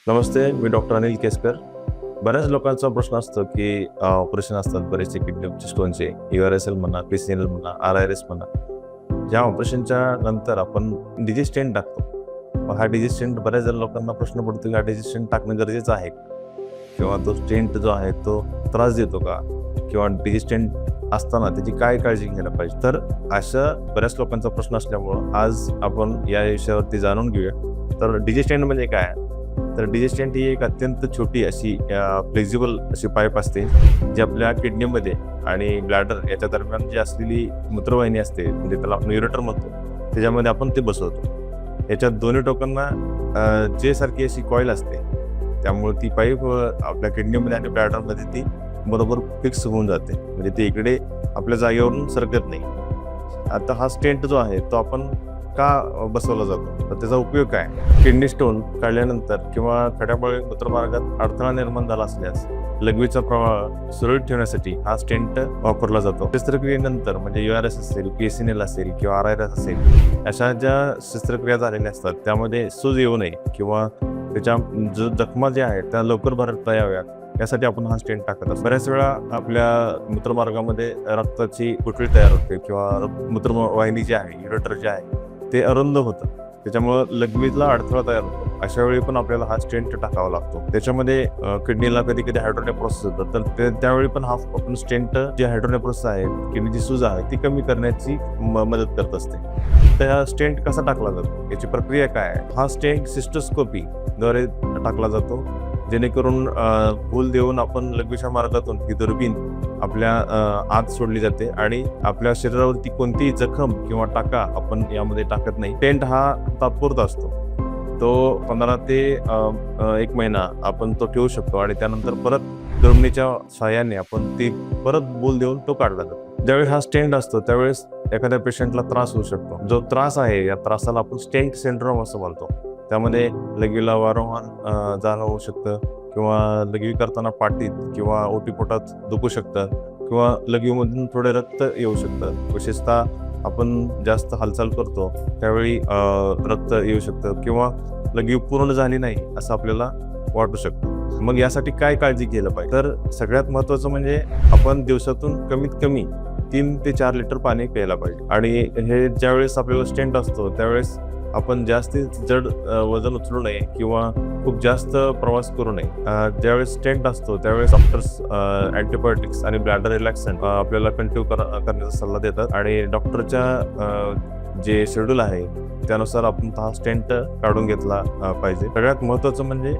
नमस्ते, मी doctor Anil Keskar. बऱ्याच लोकांचा प्रश्न असतो, की ऑपरेशन असतात बरेचसे किडनी स्टोनचे, URSL म्हणा, PCNL म्हणा, RIRS म्हणा. ज्या ऑपरेशनच्या नंतर आपण डिजी स्टेंट टाकतो. मग हा डिजी स्टेंट बऱ्याच लोकांना प्रश्न पडतो, की हा डिजी स्टेंट टाकणं गरजेचं आहे का? किंवा तो स्टेंट जो आहे तो त्रास देतो का? किंवा डिजी स्टेंट असताना त्याची काय काळजी घ्यायला पाहिजे? तर अशा बऱ्याच लोकांचा प्रश्न असल्यामुळं आज आपण या विषयावरती जाणून घेऊया. तर डिजी स्टेंट म्हणजे काय? तर डिजी स्टेंट ही एक अत्यंत छोटी अशी फ्लेक्झिबल अशी पाईप असते, जी आपल्या किडनीमध्ये आणि ब्लॅडर याच्या दरम्यान जी असलेली मूत्रवाहिनी असते, म्हणजे त्याला आपण युरेटर म्हणतो, त्याच्यामध्ये आपण ते बसवतो. याच्यात दोन्ही टोकांना जे सारखी अशी कॉईल असते, त्यामुळे ती पाईप आपल्या किडनीमध्ये आणि ब्लॅडरमध्ये ती बरोबर फिक्स होऊन जाते. म्हणजे ती इकडे आपल्या जागेवरून सरकत नाही. आता हा स्टेंट जो आहे तो आपण का बसवला जातो? तर त्याचा उपयोग काय? किडनी स्टोन काढल्यानंतर किंवा खड्यामुळे मूत्रमार्गात अडथळा निर्माण झाला असल्यास लघवीचा प्रवाह सुरळीत ठेवण्यासाठी हा स्टेंट वापरला जातो. शस्त्रक्रियेनंतर म्हणजे URS असेल, PCNL असेल किंवा RIRS असेल, अशा ज्या शस्त्रक्रिया झालेल्या असतात त्यामध्ये सूज येऊ नये किंवा त्याच्या जो जखमा ज्या आहेत त्या लवकर भरता याव्यात यासाठी आपण हा स्टेंट टाकत असतो. बऱ्याच वेळा आपल्या मूत्रमार्गामध्ये रक्ताची गुठळी तयार होते किंवा मूत्रवाहिनी जी आहे, युरेटर जे आहे ते अरुंद होतं. त्याच्यामुळं लघवीला अडथळा तयार होतो. अशा वेळी पण आपल्याला हा स्टेंट टाकावा लागतो. त्याच्यामध्ये किडनीला कधी कधी हायड्रोनेफ्रोसिस होतं, तर त्यावेळी पण हा आपण स्टेंट जे हायड्रोनेफ्रोसिस आहे, किडनीची सूज आहे ती कमी करण्याची मदत करत असते. तर हा स्टेंट कसा टाकला जातो, याची प्रक्रिया काय आहे? हा स्टेंट सिस्टोस्कोपी द्वारे टाकला जातो, जेणेकरून भूल देऊन आपण लघवीच्या मार्गातून ही दुर्बीण आपल्या आत सोडली जाते आणि आपल्या शरीरावरती कोणतीही जखम किंवा टाका आपण यामध्ये टाकत नाही. स्टेंट हा तात्पुरता असतो. तो 15 ते 1 महिना आपण तो ठेवू शकतो आणि त्यानंतर परत दुर्बिणीच्या सहाय्याने आपण ती परत भूल देऊन तो काढला जातो. ज्यावेळी हा स्टेंट असतो त्यावेळेस एखाद्या पेशंटला त्रास होऊ शकतो. जो त्रास आहे या त्रासाला आपण स्टेंट सिंड्रोम असं म्हणतो. त्यामध्ये लघवीला वारंवार जाणं होऊ शकतं किंवा लघवी करताना पाठीत किंवा ओटीपोटात दुखू शकतं किंवा लघवीमधून थोडे रक्त येऊ शकतं. विशेषतः आपण जास्त हालचाल करतो त्यावेळी रक्त येऊ शकतं किंवा लघवी पूर्ण झाली नाही असं आपल्याला वाटू शकतं. मग यासाठी काय काळजी घ्यायला पाहिजे? तर सगळ्यात महत्त्वाचं म्हणजे आपण दिवसातून कमीत कमी 3 ते 4 लिटर पाणी प्यायला पाहिजे. आणि हे ज्यावेळेस आपल्याला स्टेंट असतो त्यावेळेस आपण जास्तीत जड वजन उचलू नये किंवा खूप जास्त प्रवास करू नये. ज्यावेळेस स्टेंट असतो त्यावेळेस डॉक्टर्स अँटीबायोटिक्स आणि ब्लॅडर रिलॅक्संट आपल्याला कंटिन्यू करण्याचा सल्ला देतात आणि डॉक्टरच्या जे शेड्यूल आहे त्यानुसार आपण हा स्टेंट काढून घेतला पाहिजे. सगळ्यात महत्त्वाचं म्हणजे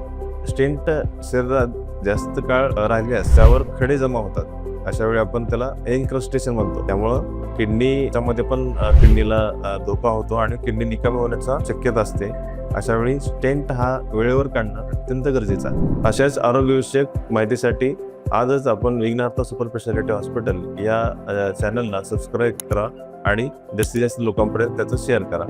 स्टेंट शरीरात जास्त काळ राहिल्यास त्यावर खडे जमा होतात. अशा वेळी आपण त्याला एन्क्रस्टेशन म्हणतो. त्यामुळं किडनीच्यामध्ये पण किडनीला धोका होतो आणि किडनी निकामी होण्याचा शक्यता असते. अशा वेळी स्टेंट हा वेळेवर काढणं अत्यंत गरजेचं आहे. अशाच आरोग्यविषयक माहितीसाठी आजच आपण विघ्नार्थ सुपर स्पेशालिटी हॉस्पिटल या चॅनलला सबस्क्राईब करा आणि जास्तीत जास्त लोकांपर्यंत त्याचं शेअर करा.